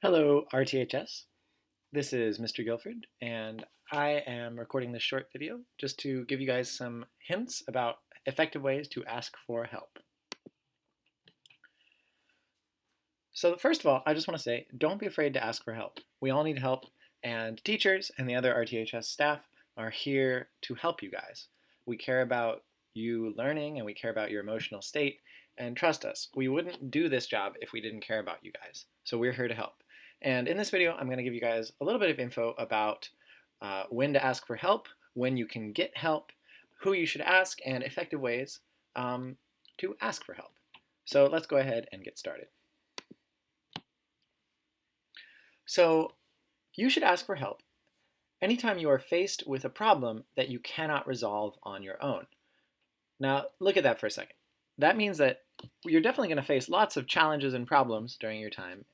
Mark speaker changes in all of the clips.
Speaker 1: Hello, RTHS. This is Mr. Guilford, and I am recording this short video just to give you guys some hints about effective ways to ask for help. So first of all, I just want to say, don't be afraid to ask for help. We all need help, and teachers and the other RTHS staff are here to help you guys. We care about you learning, and we care about your emotional state, and trust us, we wouldn't do this job if we didn't care about you guys. So we're here to help. And in this video, I'm going to give you guys a little bit of info about when to ask for help, when you can get help, who you should ask, and effective ways to ask for help. So let's go ahead and get started. So you should ask for help anytime you are faced with a problem that you cannot resolve on your own. Now, look at that for a second. That means that you're definitely going to face lots of challenges and problems during your time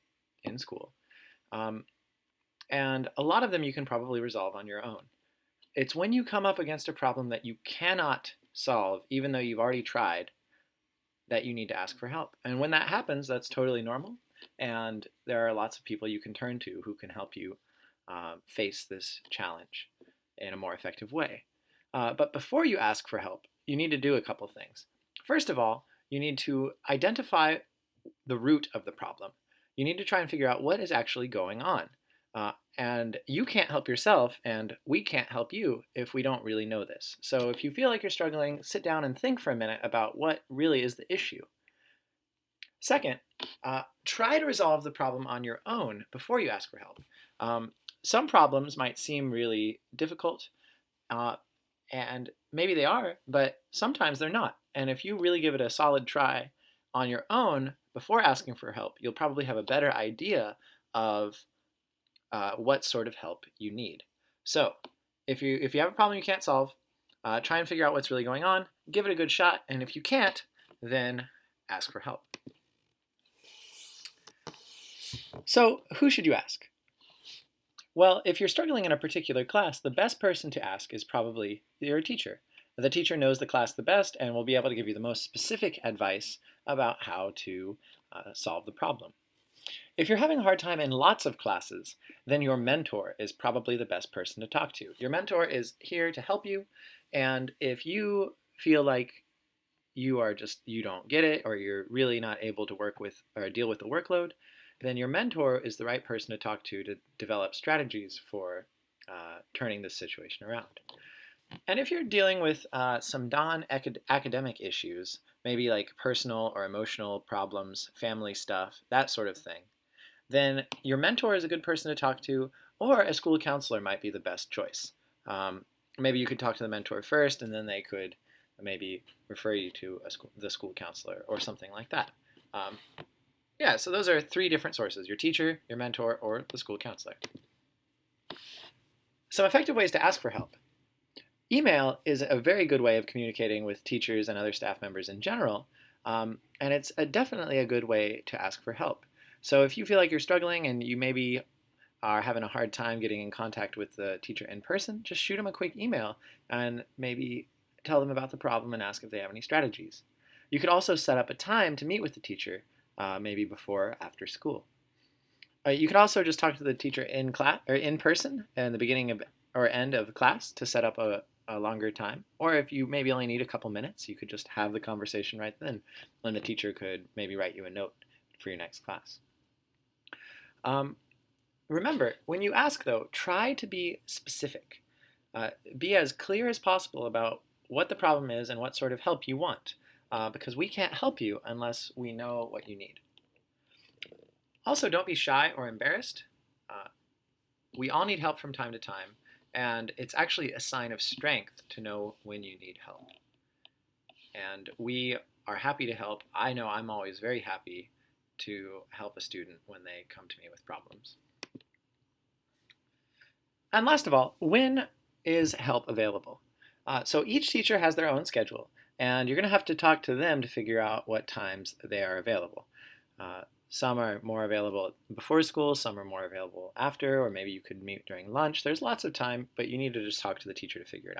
Speaker 1: in school. And a lot of them you can probably resolve on your own. It's when you come up against a problem that you cannot solve, even though you've already tried, that you need to ask for help. And when that happens, that's totally normal. And there are lots of people you can turn to who can help you face this challenge in a more effective way. But before you ask for help, you need to do a couple things. First of all, you need to identify the root of the problem. You need to try and figure out what is actually going on. And you can't help yourself, and we can't help you if we don't really know this. So if you feel like you're struggling, sit down and think for a minute about what really is the issue. Second, try to resolve the problem on your own before you ask for help. Some problems might seem really difficult, and maybe they are, but sometimes they're not. And if you really give it a solid try on your own before asking for help, you'll probably have a better idea of what sort of help you need. So if you have a problem you can't solve, try and figure out what's really going on, give it a good shot, and if you can't, then ask for help. So who should you ask? Well, if you're struggling in a particular class, the best person to ask is probably your teacher. The teacher knows the class the best and will be able to give you the most specific advice about how to solve the problem. If you're having a hard time in lots of classes, then your mentor is probably the best person to talk to. Your mentor is here to help you, and if you feel like you don't get it, or you're really not able to work with or deal with the workload, then your mentor is the right person to talk to develop strategies for turning this situation around. And if you're dealing with some non-academic issues, maybe like personal or emotional problems, family stuff, that sort of thing, then your mentor is a good person to talk to, or a school counselor might be the best choice. Maybe you could talk to the mentor first, and then they could maybe refer you to the school counselor or something like that. Yeah, so those are three different sources: your teacher, your mentor, or the school counselor. Some effective ways to ask for help. Email is a very good way of communicating with teachers and other staff members in general, and it's definitely a good way to ask for help. So if you feel like you're struggling and you maybe are having a hard time getting in contact with the teacher in person, just shoot them a quick email and maybe tell them about the problem and ask if they have any strategies. You could also set up a time to meet with the teacher, maybe before or after school. You can also just talk to the teacher in class or in person in the beginning of or end of class to set up a longer time. Or if you maybe only need a couple minutes, you could just have the conversation right then, and the teacher could maybe write you a note for your next class. Remember, when you ask though, try to be specific. Be as clear as possible about what the problem is and what sort of help you want, because we can't help you unless we know what you need. Also, don't be shy or embarrassed. We all need help from time to time, and it's actually a sign of strength to know when you need help. And we are happy to help. I know I'm always very happy to help a student when they come to me with problems. And last of all, when is help available? So each teacher has their own schedule, and you're going to have to talk to them to figure out what times they are available. Some are more available before school, some are more available after, or maybe you could meet during lunch. There's lots of time, but you need to just talk to the teacher to figure it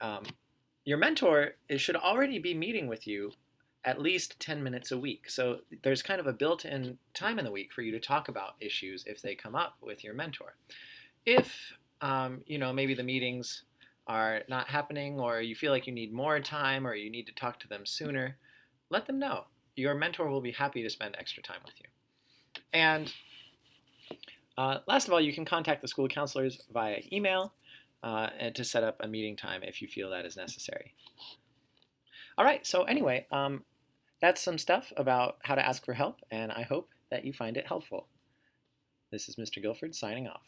Speaker 1: out. Your mentor should already be meeting with you at least 10 minutes a week. So there's kind of a built-in time in the week for you to talk about issues if they come up with your mentor. If maybe the meetings are not happening, or you feel like you need more time, or you need to talk to them sooner, let them know. Your mentor will be happy to spend extra time with you. And last of all, you can contact the school counselors via email and to set up a meeting time if you feel that is necessary. All right, so anyway, that's some stuff about how to ask for help, and I hope that you find it helpful. This is Mr. Guilford signing off.